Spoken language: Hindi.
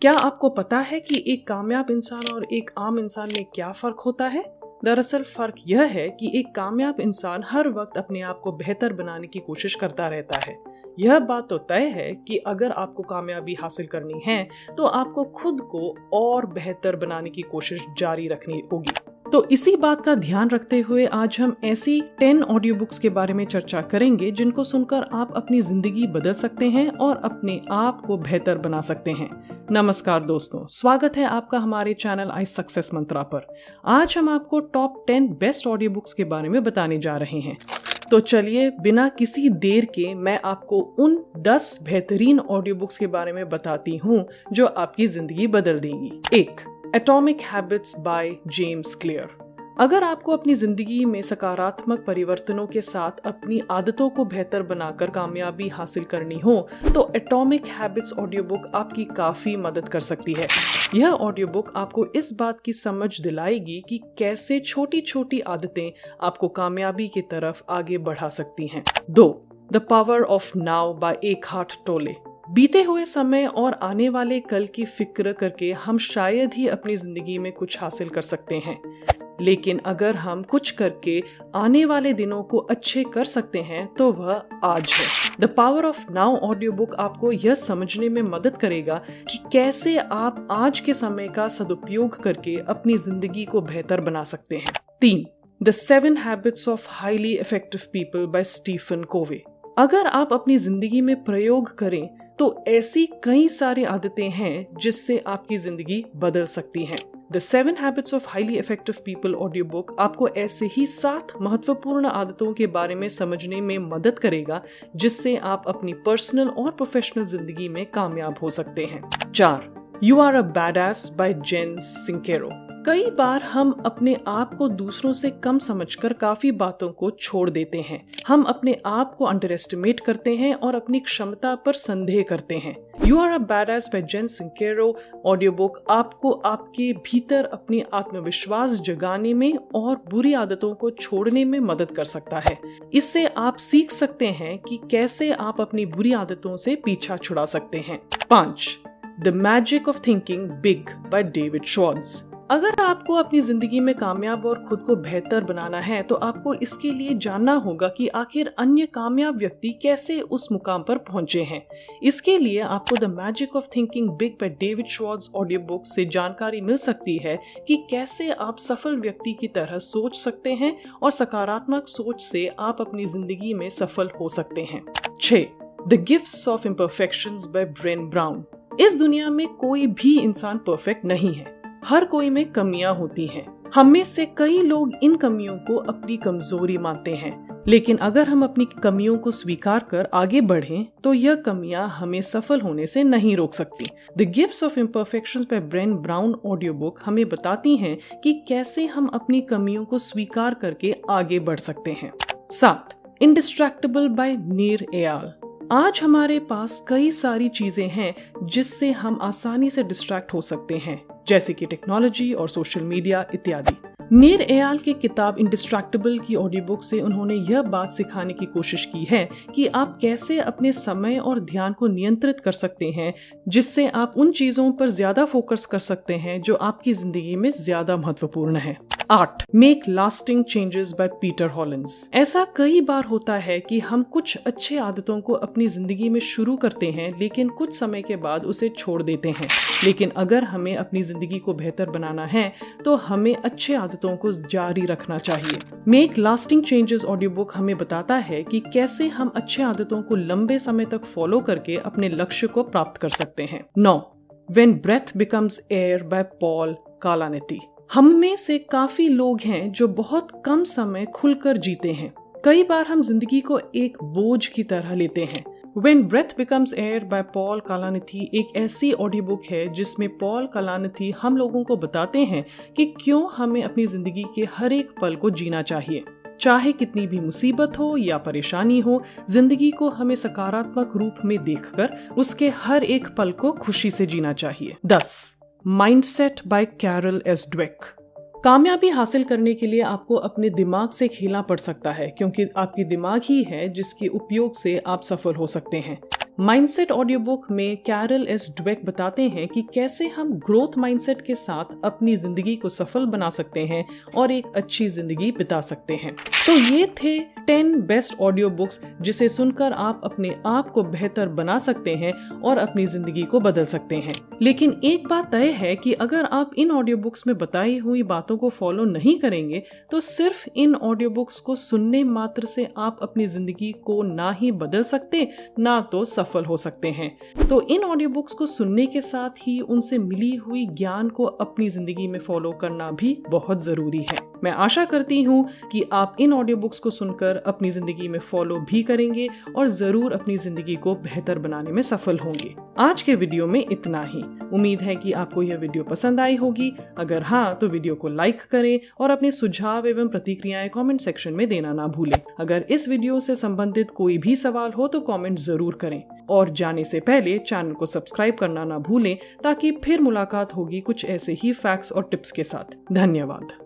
क्या आपको पता है कि एक कामयाब इंसान और एक आम इंसान में क्या फर्क होता है? दरअसल फर्क यह है कि एक कामयाब इंसान हर वक्त अपने आप को बेहतर बनाने की कोशिश करता रहता है। यह बात तो तय है कि अगर आपको कामयाबी हासिल करनी है तो आपको खुद को और बेहतर बनाने की कोशिश जारी रखनी होगी। तो इसी बात का ध्यान रखते हुए आज हम ऐसी 10 ऑडियो बुक्स के बारे में चर्चा करेंगे जिनको सुनकर आप अपनी जिंदगी बदल सकते हैं और अपने आप को बेहतर बना सकते हैं। नमस्कार दोस्तों, स्वागत है आपका हमारे चैनल आई सक्सेस मंत्रा पर। आज हम आपको टॉप 10 बेस्ट ऑडियो बुक्स के बारे में बताने जा रहे हैं। तो चलिए बिना किसी देर के मैं आपको उन 10 बेहतरीन ऑडियो बुक्स के बारे में बताती हूँ जो आपकी जिंदगी बदल देंगी। 1. Atomic habits by James clear. अगर आपको अपनी जिंदगी में सकारात्मक परिवर्तनों के साथ अपनी आदतों को बेहतर बनाकर कामयाबी हासिल करनी हो तो एटॉमिक हैबिट्स ऑडियो बुक आपकी काफी मदद कर सकती है। यह ऑडियो बुक आपको इस बात की समझ दिलाएगी कि कैसे छोटी छोटी आदतें आपको कामयाबी की तरफ आगे बढ़ा सकती हैं। 2. The power of now by Eckhart Tolle. बीते हुए समय और आने वाले कल की फिक्र करके हम शायद ही अपनी जिंदगी में कुछ हासिल कर सकते हैं, लेकिन अगर हम कुछ करके आने वाले दिनों को अच्छे कर सकते हैं तो वह आज है। The power of now audio book आपको यह समझने में मदद करेगा कि कैसे आप आज के समय का सदुपयोग करके अपनी जिंदगी को बेहतर बना सकते हैं। 3. The 7 habits of highly effective people by Stephen Covey. अगर आप अपनी जिंदगी में प्रयोग करें तो ऐसी कई सारी आदतें हैं जिससे आपकी जिंदगी बदल सकती हैं। The 7 habits of highly effective people audio book आपको ऐसे ही 7 महत्वपूर्ण आदतों के बारे में समझने में मदद करेगा जिससे आप अपनी पर्सनल और प्रोफेशनल जिंदगी में कामयाब हो सकते हैं। 4. You are a badass by Jen Sincero. कई बार हम अपने आप को दूसरों से कम समझकर काफी बातों को छोड़ देते हैं। हम अपने आप को अंडर एस्टिमेट करते हैं और अपनी क्षमता पर संदेह करते हैं। You are a badass by Jen Sincero audio book आपको आपके भीतर अपनी आत्मविश्वास जगाने में और बुरी आदतों को छोड़ने में मदद कर सकता है। इससे आप सीख सकते हैं कि कैसे आप अपनी बुरी आदतों से पीछा छुड़ा सकते हैं। 5. The magic of thinking big by David Schwartz. अगर आपको अपनी जिंदगी में कामयाब और खुद को बेहतर बनाना है तो आपको इसके लिए जानना होगा कि आखिर अन्य कामयाब व्यक्ति कैसे उस मुकाम पर पहुंचे हैं। इसके लिए आपको the magic of thinking big by David Schwartz audio book से जानकारी मिल सकती है कि कैसे आप सफल व्यक्ति की तरह सोच सकते हैं और सकारात्मक सोच से आप अपनी जिंदगी में सफल हो सकते हैं। 6. The gifts of imperfections by brain Brown. इस दुनिया में कोई भी इंसान परफेक्ट नहीं है। हर कोई में कमियां होती हैं। हम में से कई लोग इन कमियों को अपनी कमजोरी मानते हैं, लेकिन अगर हम अपनी कमियों को स्वीकार कर आगे बढ़ें तो यह कमियां हमें सफल होने से नहीं रोक सकती। The gifts of imperfections by brain Brown audio book हमें बताती हैं कि कैसे हम अपनी कमियों को स्वीकार करके आगे बढ़ सकते हैं। 7. इंडिस्ट्रैक्टेबल बाय नीर एयाल। आज हमारे पास कई सारी चीजें हैं जिससे हम आसानी से डिस्ट्रैक्ट हो सकते हैं, जैसे कि टेक्नोलॉजी और सोशल मीडिया इत्यादि। नीर एयाल की किताब इंडिस्ट्रैक्टेबल की ऑडियो बुक से उन्होंने यह बात सिखाने की कोशिश की है कि आप कैसे अपने समय और ध्यान को नियंत्रित कर सकते हैं जिससे आप उन चीजों पर ज्यादा फोकस कर सकते हैं जो आपकी जिंदगी में ज्यादा महत्वपूर्ण है। 8. Make lasting changes by Peter Hollins. ऐसा कई बार होता है कि हम कुछ अच्छे आदतों को अपनी जिंदगी में शुरू करते हैं लेकिन कुछ समय के बाद उसे छोड़ देते हैं। लेकिन अगर हमें अपनी जिंदगी को बेहतर बनाना है तो हमें अच्छे आदतों को जारी रखना चाहिए। Make lasting changes audio book हमें बताता है कि कैसे हम अच्छे आदतों को लंबे समय तक फॉलो करके अपने लक्ष्य को प्राप्त कर सकते हैं। 9. When breath becomes air by Paul Kalanithi. हम में से काफी लोग हैं जो बहुत कम समय खुलकर जीते हैं। कई बार हम जिंदगी को एक बोझ की तरह लेते हैं। When Breath Becomes Air by Paul Kalanithi एक ऐसी ऑडियो बुक है जिसमें पॉल कालानिथी हम लोगों को बताते हैं कि क्यों हमें अपनी जिंदगी के हर एक पल को जीना चाहिए। चाहे कितनी भी मुसीबत हो या परेशानी हो, जिंदगी को हमें सकारात्मक रूप में देखकर उसके हर एक पल को खुशी से जीना चाहिए। 10. Mindset by Carol S Dweck. कामयाबी हासिल करने के लिए आपको अपने दिमाग से खेलना पड़ सकता है क्योंकि आपकी दिमाग ही है जिसके उपयोग से आप सफल हो सकते हैं। माइंडसेट ऑडियो बुक में कैरल एस ड्वेक बताते हैं कि कैसे हम ग्रोथ माइंडसेट के साथ अपनी जिंदगी को सफल बना सकते हैं और एक अच्छी जिंदगी बिता सकते हैं। तो ये थे 10 बेस्ट ऑडियो बुक्स जिसे सुनकर आप अपने आप को बेहतर बना सकते हैं और अपनी जिंदगी को बदल सकते हैं। लेकिन एक बात तय है कि अगर आप इन ऑडियो बुक्स में बताई हुई बातों को फॉलो नहीं करेंगे तो सिर्फ इन ऑडियो बुक्स को सुनने मात्र से आप अपनी जिंदगी को ना ही बदल सकते ना तो सफल हो सकते हैं। तो इन ऑडियो बुक्स को सुनने के साथ ही उनसे मिली हुई ज्ञान को अपनी जिंदगी में फॉलो करना भी बहुत जरूरी है। मैं आशा करती हूँ कि आप इन ऑडियो बुक्स को सुनकर अपनी जिंदगी में फॉलो भी करेंगे और जरूर अपनी जिंदगी को बेहतर बनाने में सफल होंगे। आज के वीडियो में इतना ही। उम्मीद है कि आपको यह वीडियो पसंद आई होगी। अगर हाँ तो वीडियो को लाइक करें और अपने सुझाव एवं प्रतिक्रियाएं कमेंट सेक्शन में देना ना भूलें। अगर इस वीडियो से संबंधित कोई भी सवाल हो तो कमेंट जरूर करें और जाने से पहले चैनल को सब्सक्राइब करना ना भूलें ताकि फिर मुलाकात होगी कुछ ऐसे ही फैक्ट्स और टिप्स के साथ। धन्यवाद।